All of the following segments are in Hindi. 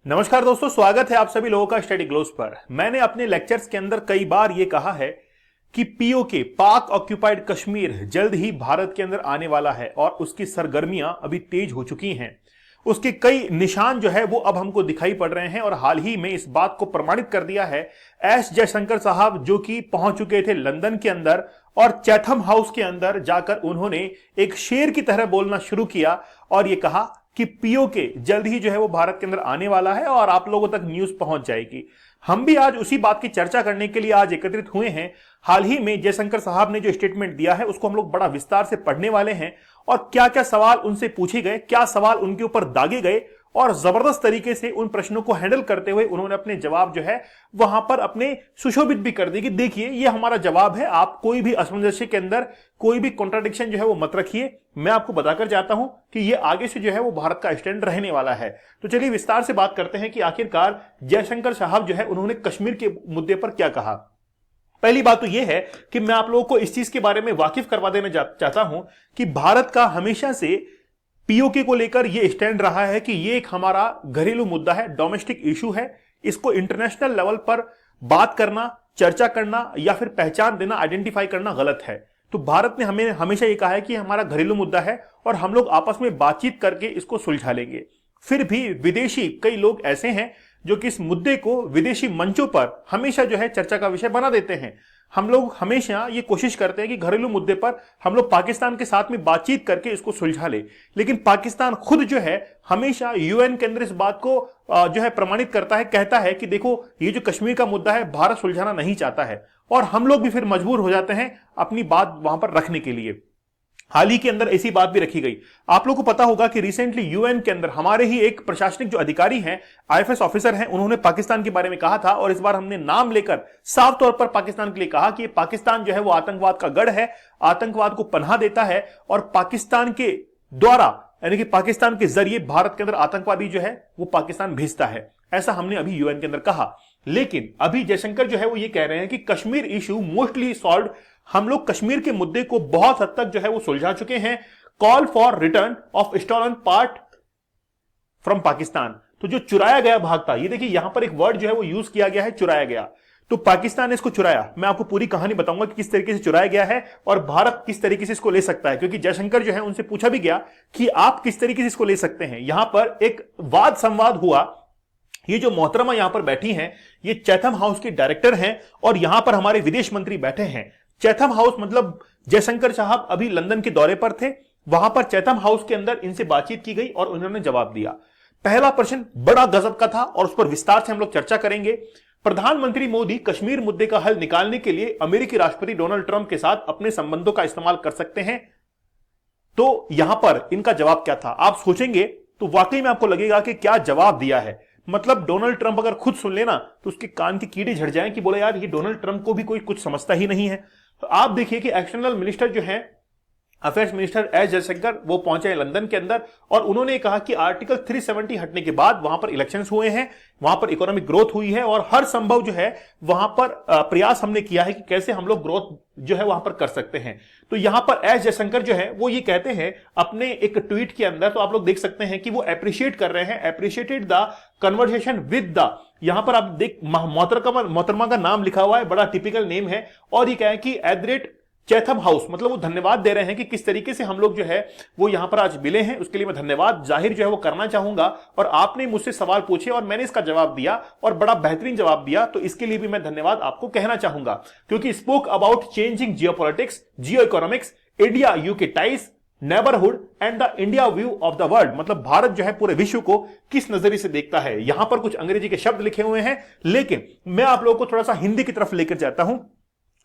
नमस्कार दोस्तों, स्वागत है आप सभी लोगों का स्टडी ग्लोस पर। मैंने अपने लेक्चर्स के अंदर कई बार यह कहा है कि पीओके पाक ऑक्यूपाइड कश्मीर जल्द ही भारत के अंदर आने वाला है और उसकी सरगर्मियां अभी तेज हो चुकी हैं। उसके कई निशान जो है वो अब हमको दिखाई पड़ रहे हैं और हाल ही में इस बात को प्रमाणित कर दिया है एस जयशंकर साहब, जो कि पहुंच चुके थे लंदन के अंदर और चैथम हाउस के अंदर जाकर उन्होंने एक शेर की तरह बोलना शुरू किया और यह कहा कि पीओके जल्द ही जो है वो भारत के अंदर आने वाला है और आप लोगों तक न्यूज पहुंच जाएगी। हम भी आज उसी बात की चर्चा करने के लिए आज एकत्रित हुए हैं। हाल ही में जयशंकर साहब ने जो स्टेटमेंट दिया है उसको हम लोग बड़ा विस्तार से पढ़ने वाले हैं और क्या क्या सवाल उनसे पूछे गए, क्या सवाल उनके ऊपर दागे गए और जबरदस्त तरीके से उन प्रश्नों को हैंडल करते हुए उन्होंने अपने जवाब जो है वहां पर अपने सुशोभित भी कर दिए कि देखिए ये हमारा जवाब है, आप कोई भी असमंजस्य के अंदर कोई भी कॉन्ट्राडिक्शन जो है वो मत रखिए। मैं आपको बताकर जाता हूं कि ये आगे से जो है वो भारत का स्टैंड रहने वाला है। तो चलिए विस्तार से बात करते हैं कि आखिरकार जयशंकर साहब जो है उन्होंने कश्मीर के मुद्दे पर क्या कहा। पहली बात तो यह है कि मैं आप लोगों को इस चीज के बारे में वाकिफ करवा देना चाहता हूं कि भारत का हमेशा से पीओके को लेकर यह स्टैंड रहा है कि यह एक हमारा घरेलू मुद्दा है, डोमेस्टिक इशू है। इसको इंटरनेशनल लेवल पर बात करना, चर्चा करना या फिर पहचान देना, आइडेंटिफाई करना गलत है। तो भारत ने हमें हमेशा यह कहा है कि हमारा घरेलू मुद्दा है और हम लोग आपस में बातचीत करके इसको सुलझा लेंगे। फिर भी विदेशी कई लोग ऐसे हैं जो कि इस मुद्दे को विदेशी मंचों पर हमेशा जो है चर्चा का विषय बना देते हैं। हम लोग हमेशा ये कोशिश करते हैं कि घरेलू मुद्दे पर हम लोग पाकिस्तान के साथ में बातचीत करके इसको सुलझा ले, लेकिन पाकिस्तान खुद जो है हमेशा यूएन के अंदर इस बात को जो है प्रमाणित करता है, कहता है कि देखो ये जो कश्मीर का मुद्दा है भारत सुलझाना नहीं चाहता है और हम लोग भी फिर मजबूर हो जाते हैं अपनी बात वहां पर रखने के लिए। हाल ही के अंदर ऐसी बात भी रखी गई। आप लोगों को पता होगा कि रिसेंटली यूएन के अंदर हमारे ही एक प्रशासनिक जो अधिकारी हैं, आईएफएस ऑफिसर हैं, उन्होंने पाकिस्तान के बारे में कहा था और इस बार हमने नाम लेकर साफ तौर पर पाकिस्तान के लिए कहा कि पाकिस्तान जो है वो आतंकवाद का गढ़ है, आतंकवाद को पनाह देता है और पाकिस्तान के द्वारा यानी कि पाकिस्तान के जरिए भारत के अंदर आतंकवादी जो है वो पाकिस्तान भेजता है। ऐसा हमने अभी यूएन के अंदर कहा। लेकिन अभी जयशंकर जो है वो ये कह रहे हैं कि कश्मीर इशू मोस्टली सॉल्व, हम लोग कश्मीर के मुद्दे को बहुत हद तक जो है वो सुलझा चुके हैं। Call for return of stolen part from Pakistan. तो जो चुराया गया भाग था, ये देखिए यहां पर एक वर्ड जो है वो यूज किया गया है, चुराया गया। तो पाकिस्तान ने इसको चुराया। मैं आपको पूरी कहानी बताऊंगा कि किस तरीके से चुराया गया है और भारत किस तरीके से इसको ले सकता है, क्योंकि जयशंकर जो है उनसे पूछा भी गया कि आप किस तरीके से इसको ले सकते हैं। यहां पर एक वाद संवाद हुआ। ये जो मोहतरमा यहां पर बैठी हैं ये चैथम हाउस के डायरेक्टर हैं और यहां पर हमारे विदेश मंत्री बैठे हैं। चैथम हाउस मतलब जयशंकर साहब अभी लंदन के दौरे पर थे, वहां पर चैथम हाउस के अंदर इनसे बातचीत की गई और उन्होंने जवाब दिया। पहला प्रश्न बड़ा गजब का था और उस पर विस्तार से हम लोग चर्चा करेंगे। प्रधानमंत्री मोदी कश्मीर मुद्दे का हल निकालने के लिए अमेरिकी राष्ट्रपति डोनाल्ड ट्रंप के साथ अपने संबंधों का इस्तेमाल कर सकते हैं। तो यहां पर इनका जवाब क्या था आप सोचेंगे तो वाकई में आपको लगेगा कि क्या जवाब दिया है। मतलब डोनाल्ड ट्रंप अगर खुद सुन लेना तो उसके कान के कीड़े झड़ जाएं कि बोले यार ये डोनाल्ड ट्रंप को भी कोई कुछ समझता ही नहीं है। तो आप देखिए कि एक्सटर्नल मिनिस्टर जो है, अफेयर्स मिनिस्टर एस जयशंकर, वो पहुंचे लंदन के अंदर और उन्होंने कहा कि आर्टिकल 370 हटने के बाद वहां पर इलेक्शंस हुए हैं, वहां पर इकोनॉमिक ग्रोथ हुई है और हर संभव जो है वहां पर प्रयास हमने किया है कि कैसे हम लोग ग्रोथ जो है वहां पर कर सकते हैं। तो यहां पर एस जयशंकर जो है वो ये कहते हैं अपने एक ट्वीट के अंदर, तो आप लोग देख सकते हैं कि वो अप्रिशिएट कर रहे हैं, appreciated the conversation with the, यहां पर आप देख मोहतरमा का नाम लिखा हुआ है, बड़ा टिपिकल नेम है और ये कहें कि @ चैथम हाउस, मतलब वो धन्यवाद दे रहे हैं कि किस तरीके से हम लोग जो है वो यहां पर आज मिले हैं, उसके लिए मैं धन्यवाद जाहिर जो है वो करना चाहूंगा। और आपने मुझसे सवाल पूछे और मैंने इसका जवाब दिया और बड़ा बेहतरीन जवाब दिया, तो इसके लिए भी मैं धन्यवाद आपको कहना चाहूंगा। क्योंकि spoke about changing geopolitics, Jio economics, India UK ties, neighbourhood and the India view of the world, मतलब भारत जो है पूरे विश्व को किस नजरिए से देखता है। यहां पर कुछ अंग्रेजी के शब्द लिखे हुए हैं, लेकिन मैं आप लोगों को थोड़ा सा हिंदी की तरफ लेकर जाता हूं।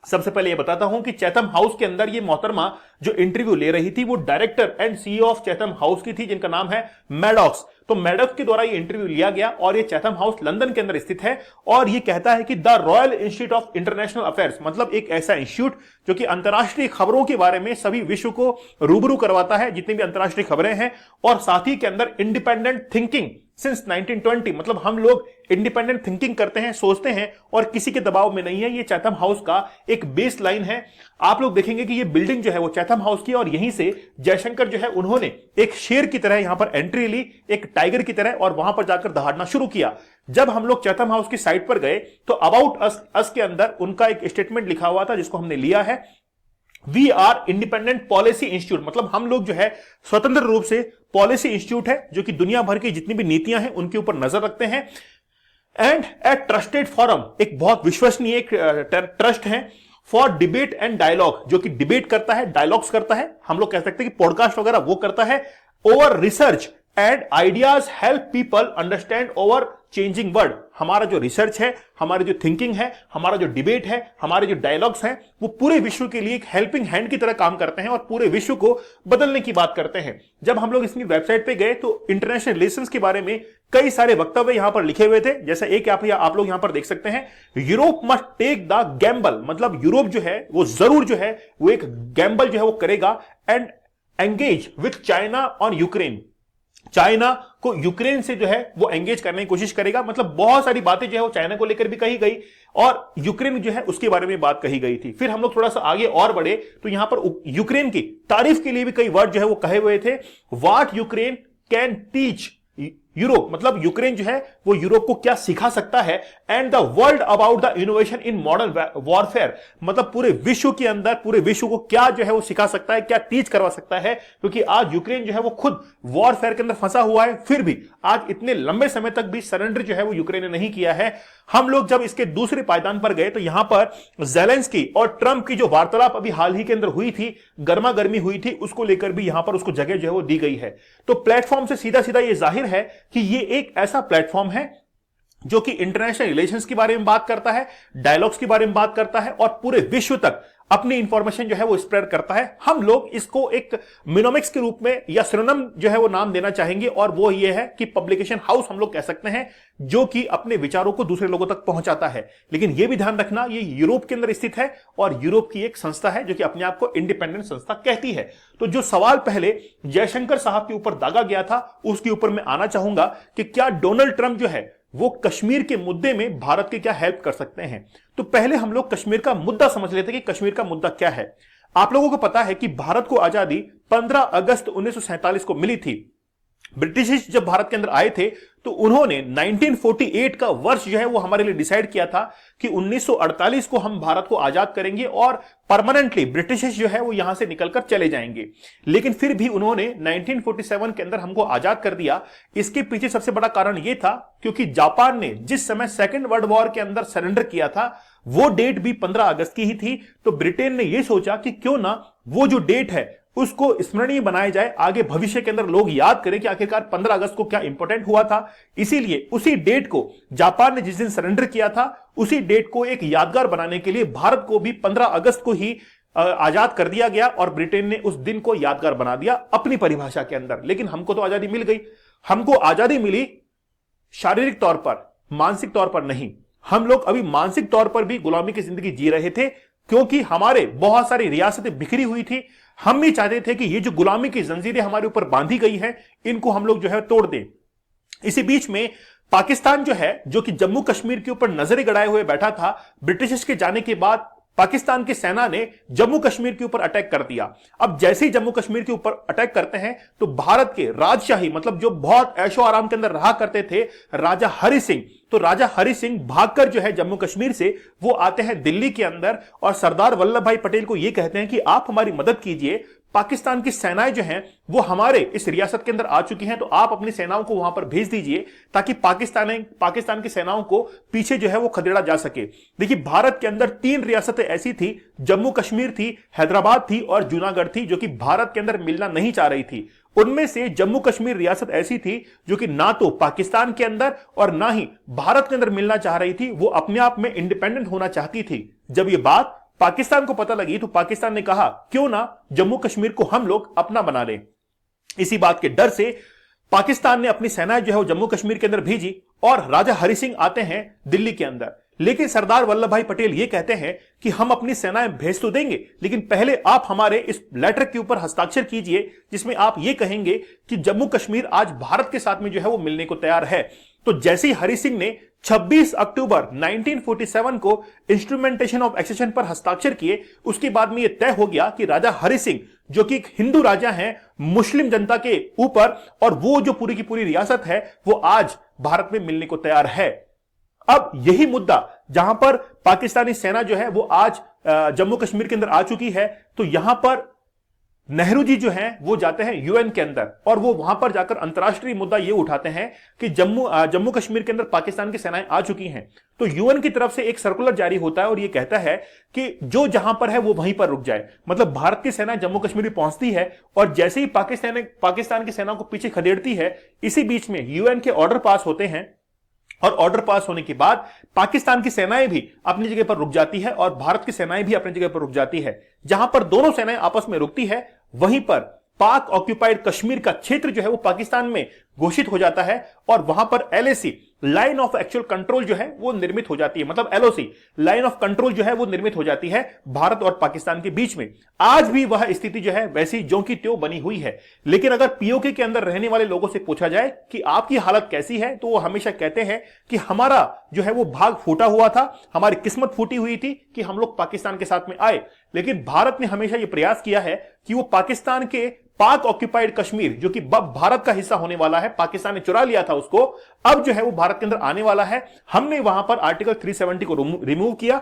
सबसे पहले यह बताता हूं कि चैथम हाउस के अंदर ये मोहतरमा जो इंटरव्यू ले रही थी वो director and CEO of Chatham house की थी, जिनका नाम है मैडॉक्स। तो मैडॉक्स के द्वारा ये इंटरव्यू लिया गया और ये चैथम हाउस लंदन के अंदर स्थित है और ये कहता है कि the royal institute of international affairs, मतलब एक ऐसा इंस्टीट्यूट जो कि अंतरराष्ट्रीय खबरों के बारे में सभी विश्व को रूबरू करवाता है, जितनी भी अंतरराष्ट्रीय खबरें हैं, और साथ ही के अंदर इंडिपेंडेंट थिंकिंग सिंस 1920, मतलब हम लोग इंडिपेंडेंट थिंकिंग करते हैं, सोचते हैं और किसी के दबाव में नहीं है। ये चैथम हाउस का एक बेस लाइन है। आप लोग देखेंगे कि ये बिल्डिंग जो है वो चैथम चैथम हाउस की, और यहीं से जयशंकर जो है उन्होंने एक शेर की तरह यहां पर एंट्री ली, एक टाइगर की तरह, और वहां पर जाकर दहाड़ना शुरू किया। जब हम लोग चैथम हाउस की साइट पर गए तो अबाउट अस के अंदर उनका एक स्टेटमेंट लिखा हुआ था जिसको हमने लिया है। We are independent policy institute, मतलब हम लोग जो है स्वतंत्र रूप से पॉलिसी इंस्टीट्यूट है जो कि दुनिया भर की जितनी भी नीतियां हैं उनके ऊपर नजर रखते हैं। एंड ए ट्रस्टेड फॉरम, एक बहुत विश्वसनीय एक ट्रस्ट है फॉर डिबेट एंड डायलॉग, जो कि डिबेट करता है, डायलॉग्स करता है, हम लोग कह सकते हैं कि पॉडकास्ट वगैरह वो करता है। Over research and ideas help people understand over changing world, हमारा जो रिसर्च है, हमारी जो थिंकिंग है, हमारा जो डिबेट है, हमारे जो डायलॉग्स हैं, वो पूरे विश्व के लिए एक हेल्पिंग हैंड की तरह काम करते हैं और पूरे विश्व को बदलने की बात करते हैं। जब हम लोग इसकी वेबसाइट पे गए तो इंटरनेशनल रिलेशंस के बारे में कई सारे वक्तव्य यहां पर लिखे हुए थे, जैसे एक आप लोग यहां पर देख सकते हैं, Europe must take the gamble, मतलब यूरोप जो है वो जरूर जो है वो एक गैम्बल जो है वो करेगा and engage with China on Ukraine, China को यूक्रेन से जो है वो एंगेज करने की कोशिश करेगा। मतलब बहुत सारी बातें जो है वो चाइना को लेकर भी कही गई और यूक्रेन जो है उसके बारे में बात कही गई थी। फिर हम लोग थोड़ा सा आगे और बढ़े तो यहां पर यूक्रेन की तारीफ के लिए भी कई वर्ड जो है वो कहे हुए थे। What Ukraine can teach Europe, मतलब यूक्रेन जो है वो यूरोप को क्या सिखा सकता है, and the world about the innovation in modern warfare, मतलब पूरे विश्व के अंदर पूरे विश्व को क्या जो है वो सिखा सकता है, क्या टीच करवा सकता है, क्योंकि आज यूक्रेन जो है वो खुद वॉरफेयर के अंदर फंसा हुआ है, फिर भी आज इतने लंबे समय तक भी सरेंडर जो है वो यूक्रेन ने नहीं किया है। हम लोग जब इसके दूसरे पायदान पर गए तो यहां पर ज़ेलेंस्की और ट्रंप की जो वार्तालाप अभी हाल ही के अंदर हुई थी, गर्मा गर्मी हुई थी, उसको लेकर भी यहां पर उसको जगह जो है वो दी गई है। तो प्लेटफॉर्म से सीधा सीधा ये जाहिर है कि ये एक ऐसा प्लेटफॉर्म है जो कि इंटरनेशनल रिलेशंस के बारे में बात करता है, डायलॉग्स के बारे में बात करता है और पूरे विश्व तक अपनी इंफॉर्मेशन जो है वो स्प्रेड करता है। हम लोग इसको एक मिनोमिक्स के रूप में या सिनोनिम जो है वो नाम देना चाहेंगे, और वो ये है कि पब्लिकेशन हाउस हम लोग कह सकते हैं जो कि अपने विचारों को दूसरे लोगों तक पहुंचाता है। लेकिन यह भी ध्यान रखना ये यूरोप के अंदर स्थित है और यूरोप की एक संस्था है जो कि अपने आप को इंडिपेंडेंट संस्था कहती है। तो जो सवाल पहले जयशंकर साहब के ऊपर दागा गया था उसके ऊपर मैं आना चाहूंगा कि क्या डोनाल्ड ट्रंप जो है वो कश्मीर के मुद्दे में भारत की क्या हेल्प कर सकते हैं। तो पहले हम लोग कश्मीर का मुद्दा समझ लेते हैं कि कश्मीर का मुद्दा क्या है। आप लोगों को पता है कि भारत को आजादी 15 अगस्त 1947 को मिली थी। ब्रिटिश जब भारत के अंदर आए थे तो उन्होंने 1948 का वर्ष जो है वो हमारे लिए डिसाइड किया था कि 1948 को हम भारत को आजाद करेंगे और परमानेंटली ब्रिटिश जो है वो यहां से निकलकर चले जाएंगे। लेकिन फिर भी उन्होंने 1947 के अंदर हमको आजाद कर दिया। इसके पीछे सबसे बड़ा कारण यह था क्योंकि जापान ने जिस समय सेकेंड वर्ल्ड वॉर के अंदर सरेंडर किया था वो डेट भी 15 अगस्त की ही थी। तो ब्रिटेन ने यह सोचा कि क्यों ना वो जो डेट है उसको स्मरणीय बनाया जाए, आगे भविष्य के अंदर लोग याद करें कि आखिरकार 15 अगस्त को क्या इंपॉर्टेंट हुआ था। इसीलिए उसी डेट को जापान ने जिस दिन सरेंडर किया था उसी डेट को एक यादगार बनाने के लिए भारत को भी 15 अगस्त को ही आजाद कर दिया गया और ब्रिटेन ने उस दिन को यादगार बना दिया अपनी परिभाषा के अंदर। लेकिन हमको तो आजादी मिल गई। हमको आजादी मिली शारीरिक तौर पर, मानसिक तौर पर नहीं। हम लोग अभी मानसिक तौर पर भी गुलामी की जिंदगी जी रहे थे क्योंकि हमारे बहुत सारी रियासतें बिखरी हुई थी। हम भी चाहते थे कि ये जो गुलामी की जंजीरें हमारे ऊपर बांधी गई हैं इनको हम लोग जो है तोड़ दें। इसी बीच में पाकिस्तान जो है जो कि जम्मू कश्मीर के ऊपर नजरें गड़ाए हुए बैठा था, ब्रिटिश के जाने के बाद पाकिस्तान की सेना ने जम्मू कश्मीर के ऊपर अटैक कर दिया। अब जैसे ही जम्मू कश्मीर के ऊपर अटैक करते हैं तो भारत के राजशाही मतलब जो बहुत ऐशो आराम के अंदर रहा करते थे राजा हरि सिंह, तो राजा हरि सिंह भागकर जो है जम्मू कश्मीर से वो आते हैं दिल्ली के अंदर और सरदार वल्लभ भाई पटेल को ये कहते हैं कि आप हमारी मदद कीजिए। पाकिस्तान की सेनाएं जो हैं वो हमारे इस रियासत के अंदर आ चुकी हैं, तो आप अपनी सेनाओं को वहां पर भेज दीजिए ताकि पाकिस्तान की सेनाओं को पीछे जो है वो खदेड़ा जा सके। देखिए भारत के अंदर 3 रियासतें ऐसी थी, जम्मू कश्मीर थी, हैदराबाद थी और जूनागढ़ थी, जो कि भारत के अंदर मिलना नहीं चाह रही थी। उनमें से जम्मू कश्मीर रियासत ऐसी थी जो कि ना तो पाकिस्तान के अंदर और ना ही भारत के अंदर मिलना चाह रही थी, वो अपने आप में इंडिपेंडेंट होना चाहती थी। जब ये बात पाकिस्तान को पता लगी तो पाकिस्तान ने कहा क्यों ना जम्मू कश्मीर को हम लोग अपना बना लें। इसी बात के डर से पाकिस्तान ने अपनी सेनाएं जो है वो जम्मू कश्मीर के अंदर भेजी और राजा हरि सिंह आते हैं दिल्ली के अंदर। लेकिन सरदार वल्लभ भाई पटेल ये कहते हैं कि हम अपनी सेनाएं भेज तो देंगे लेकिन पहले आप हमारे इस लेटर के ऊपर हस्ताक्षर कीजिए जिसमें आप ये कहेंगे कि जम्मू कश्मीर आज भारत के साथ में जो है वो मिलने को तैयार है। तो जैसे ही हरि सिंह ने 26 अक्टूबर 1947 को इंस्ट्रूमेंटेशन ऑफ एक्सेशन पर हस्ताक्षर किए, उसके बाद में यह तय हो गया कि राजा हरि सिंह जो कि एक हिंदू राजा हैं मुस्लिम जनता के ऊपर, और वो जो पूरी की पूरी रियासत है वो आज भारत में मिलने को तैयार है। अब यही मुद्दा जहां पर पाकिस्तानी सेना जो है वो आज जम्मू कश्मीर के अंदर आ चुकी है, तो यहां पर नेहरू जी जो हैं वो जाते हैं यूएन के अंदर, और वो वहां पर जाकर अंतरराष्ट्रीय मुद्दा ये उठाते हैं कि जम्मू कश्मीर के अंदर पाकिस्तान की सेनाएं आ चुकी हैं। तो यूएन की तरफ से एक सर्कुलर जारी होता है और ये कहता है कि जो जहां पर है वो वहीं पर रुक जाए। मतलब भारत की सेना जम्मू कश्मीर में पहुंचती है और जैसे ही पाकिस्तान की सेना को पीछे खदेड़ती है, इसी बीच में यूएन के ऑर्डर पास होते हैं, और ऑर्डर पास होने के बाद पाकिस्तान की सेनाएं भी अपनी जगह पर रुक जाती है और भारत की सेनाएं भी अपनी जगह पर रुक जाती है। जहां पर दोनों सेनाएं आपस में रुकती है, वहीं पर पाक ऑक्यूपाइड कश्मीर का क्षेत्र जो है वो पाकिस्तान में घोषित हो जाता है, और वहां पर LAC line of actual control जो है वो निर्मित हो जाती है। मतलब एलओसी लाइन ऑफ कंट्रोल जो है वो निर्मित हो जाती है भारत और पाकिस्तान के बीच में। आज भी वह स्थिति जो है वैसी ज्यों की त्यों बनी हुई है। लेकिन अगर पीओके के अंदर रहने वाले लोगों से पूछा जाए कि आपकी हालत कैसी है, तो वो हमेशा कहते हैं कि हमारा जो है वो भाग फूटा हुआ था, हमारी किस्मत फूटी हुई थी कि हम लोग पाकिस्तान के साथ में आए। लेकिन भारत ने हमेशा यह प्रयास किया है कि वो पाकिस्तान के पाक ऑक्यूपाइड कश्मीर जो कि भारत का हिस्सा होने वाला है, पाकिस्तान ने चुरा लिया था उसको, अब जो है वो भारत के अंदर आने वाला है। हमने वहां पर आर्टिकल 370 को रिमूव किया,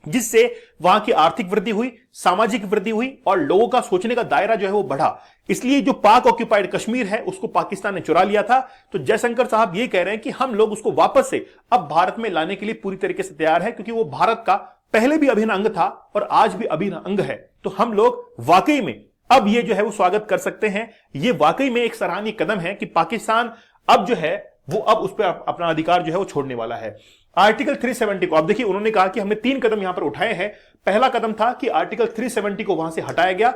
जिससे वहां की आर्थिक वृद्धि हुई, सामाजिक वृद्धि हुई और लोगों का सोचने का दायरा जो है वो बढ़ा। इसलिए जो पाक ऑक्यूपाइड कश्मीर है उसको पाकिस्तान ने चुरा लिया था। तो जयशंकर साहब ये कह रहे हैं कि हम लोग उसको वापस से अब भारत में लाने के लिए पूरी तरीके से तैयार है, क्योंकि वो भारत का पहले भी अभिन्न अंग था और आज भी अभिन्न अंग है। तो हम लोग वाकई में अब ये जो है वो स्वागत कर सकते हैं। ये वाकई में एक सराहनीय कदम है कि पाकिस्तान अब जो है वो अब उस पर अपना अधिकार जो है वो छोड़ने वाला है। आर्टिकल 370 को अब देखिए, उन्होंने कहा कि हमने 3 कदम यहां पर उठाए हैं। पहला कदम था कि आर्टिकल 370 को वहां से हटाया गया।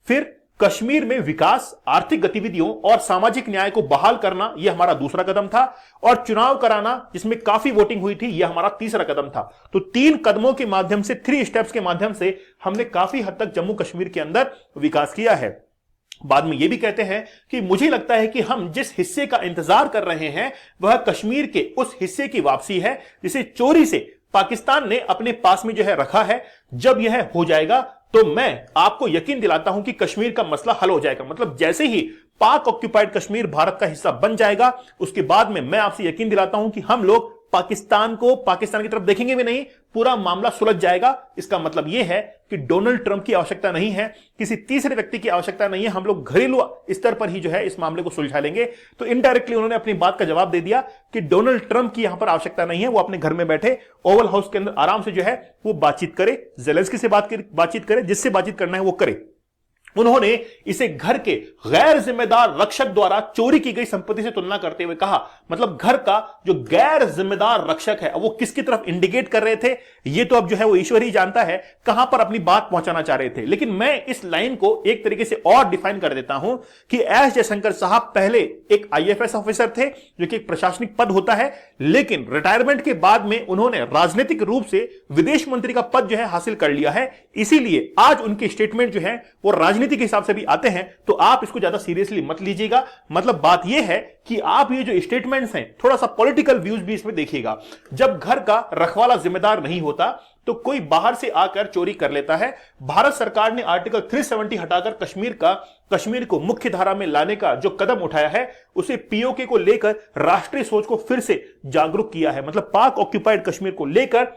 फिर कश्मीर में विकास, आर्थिक गतिविधियों और सामाजिक न्याय को बहाल करना, यह हमारा दूसरा कदम था। और चुनाव कराना जिसमें काफी वोटिंग हुई थी, यह हमारा तीसरा कदम था। तो 3 कदमों के माध्यम से, 3 स्टेप्स के माध्यम से हमने काफी हद तक जम्मू कश्मीर के अंदर विकास किया है। बाद में यह भी कहते हैं कि मुझे लगता है कि हम जिस हिस्से का इंतजार कर रहे हैं वह कश्मीर के उस हिस्से की वापसी है जिसे चोरी से पाकिस्तान ने अपने पास में जो है रखा है। जब यह हो जाएगा तो मैं आपको यकीन दिलाता हूं कि कश्मीर का मसला हल हो जाएगा। मतलब जैसे ही पाक ऑक्यूपाइड कश्मीर भारत का हिस्सा बन जाएगा, उसके बाद में मैं आपसे यकीन दिलाता हूं कि हम लोग पाकिस्तान की तरफ देखेंगे भी नहीं, पूरा मामला सुलझ जाएगा। इसका मतलब यह है कि डोनाल्ड ट्रंप की आवश्यकता नहीं है, किसी तीसरे व्यक्ति की आवश्यकता नहीं है, हम लोग घरेलू स्तर पर ही जो है इस मामले को सुलझा लेंगे। तो इनडायरेक्टली उन्होंने अपनी बात का जवाब दे दिया कि डोनाल्ड ट्रंप की यहां पर आवश्यकता नहीं है, वो अपने घर में बैठे ओवल हाउस के अंदर आराम से जो है वो बातचीत करे, ज़ेलेंस्की से बातचीत करे, जिससे बातचीत करना है वो करे। उन्होंने इसे घर के गैर जिम्मेदार रक्षक द्वारा चोरी की गई संपत्ति से तुलना करते हुए कहा, मतलब घर का जो गैर जिम्मेदार रक्षक है वो किसकी तरफ इंडिकेट कर रहे थे, ये तो अब जो है वो ईश्वर ही जानता है कहां पर अपनी बात पहुंचाना चाह रहे थे। लेकिन मैं इस लाइन को एक तरीके से और डिफाइन कर देता हूं कि एस जयशंकर साहब पहले एक आईएफएस ऑफिसर थे, जो कि एक प्रशासनिक पद होता है, लेकिन रिटायरमेंट के बाद में उन्होंने राजनीतिक रूप से विदेश मंत्री का पद जो है हासिल कर लिया है। इसीलिए आज उनके स्टेटमेंट जो है वो राजनीति के हिसाब से भी आते हैं, तो आप इसको ज्यादा सीरियसली मत लीजिएगा। मतलब बात यह है कि आप ये जो स्टेटमेंट्स हैं थोड़ा सा पॉलिटिकल व्यूज भी इसमें देखिएगा। जब घर का रखवाला जिम्मेदार नहीं होता तो कोई बाहर से आकर चोरी कर लेता है। भारत सरकार ने आर्टिकल 370 हटाकर कश्मीर को मुख्य धारा में लाने का जो कदम उठाया है, उसे पीओके को लेकर राष्ट्रीय सोच को फिर से जागरूक किया है। मतलब पाक ऑक्यूपाइड कश्मीर को लेकर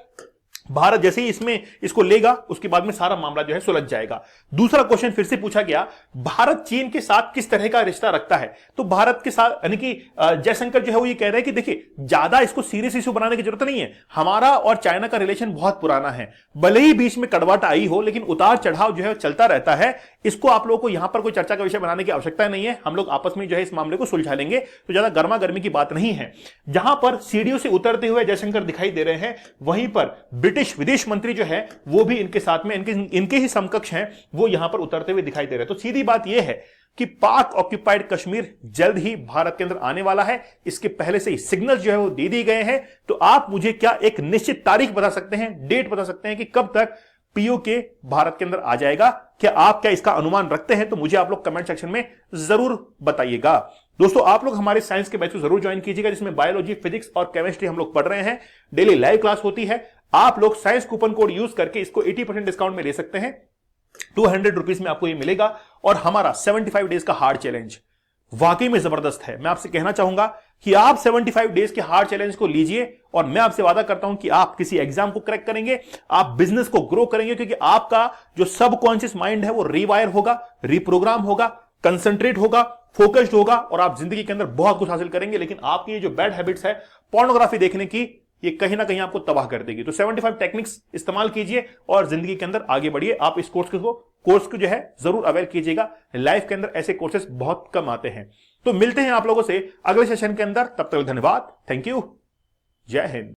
भारत जैसे ही इसको लेगा, उसके बाद में सारा मामला जो है सुलझ जाएगा। दूसरा क्वेश्चन फिर से पूछा गया, भारत चीन के साथ किस तरह का रिश्ता रखता है। तो भारत के साथ यानी कि जयशंकर जो है वो ये कह रहे हैं कि देखिए, ज्यादा इसको सीरियस इशू बनाने की जरूरत नहीं है। हमारा और चाइना का रिलेशन बहुत पुराना है, भले ही बीच में कड़वाहट आई हो, लेकिन उतार चढ़ाव जो है चलता रहता है। इसको आप लोगों को यहां पर कोई चर्चा का विषय बनाने की आवश्यकता नहीं है। हम लोग आपस में जो है इस मामले को सुलझा लेंगे, तो ज्यादा गर्मा गर्मी की बात नहीं है। जहां पर सीढ़ियों से उतरते हुए जयशंकर दिखाई दे रहे हैं, वहीं पर ब्रिटिश विदेश मंत्री जो है वो भी इनके साथ में इनके ही समकक्ष हैं, वो यहां पर उतरते हुए दिखाई दे रहे हैं। तो सीधी बात यह है कि पाक ऑक्यूपाइड कश्मीर जल्द ही भारत के अंदर आने वाला है। इसके पहले से ही सिग्नल जो है वो दे दिए गए हैं। तो आप मुझे क्या एक निश्चित तारीख बता सकते हैं, डेट बता सकते हैं कि कब तक पीओके भारत के अंदर आ जाएगा? क्या इसका अनुमान रखते हैं? तो मुझे आप लोग कमेंट सेक्शन में जरूर बताइएगा। दोस्तों, आप लोग हमारे साइंस के बैच को जरूर ज्वाइन कीजिएगा, जिसमें बायोलॉजी, फिजिक्स और केमिस्ट्री हम लोग पढ़ रहे हैं। डेली लाइव क्लास होती है। आप लोग साइंस कूपन कोड यूज करके इसको 80% डिस्काउंट में ले सकते हैं। ₹200 में आपको ये मिलेगा। और हमारा 75 डेज का हार्ड चैलेंज वाकई में जबरदस्त है। मैं आपसे कहना चाहूंगा कि आप 75 डेज के हार्ड चैलेंज को लीजिए और मैं आपसे वादा करता हूं कि आप किसी एग्जाम को क्रैक करेंगे, आप बिजनेस को ग्रो करेंगे, क्योंकि आपका जो सबकॉन्शियस माइंड है वो रीवायर होगा, रिप्रोग्राम होगा, कंसंट्रेट होगा, फोकस्ड होगा और आप जिंदगी के अंदर बहुत कुछ हासिल करेंगे। लेकिन आपकी ये जो बैड हैबिट्स है पोर्नोग्राफी देखने की, ये कहीं ना कहीं आपको तबाह कर देगी। तो 75 टेक्निक्स इस्तेमाल कीजिए और जिंदगी के अंदर आगे बढ़िए। आप इस कोर्स को जो है जरूर अवेल कीजिएगा। लाइफ के अंदर ऐसे कोर्सेस बहुत कम आते हैं। तो मिलते हैं आप लोगों से अगले सेशन के अंदर। तब तक धन्यवाद, थैंक यू, जय हिंद।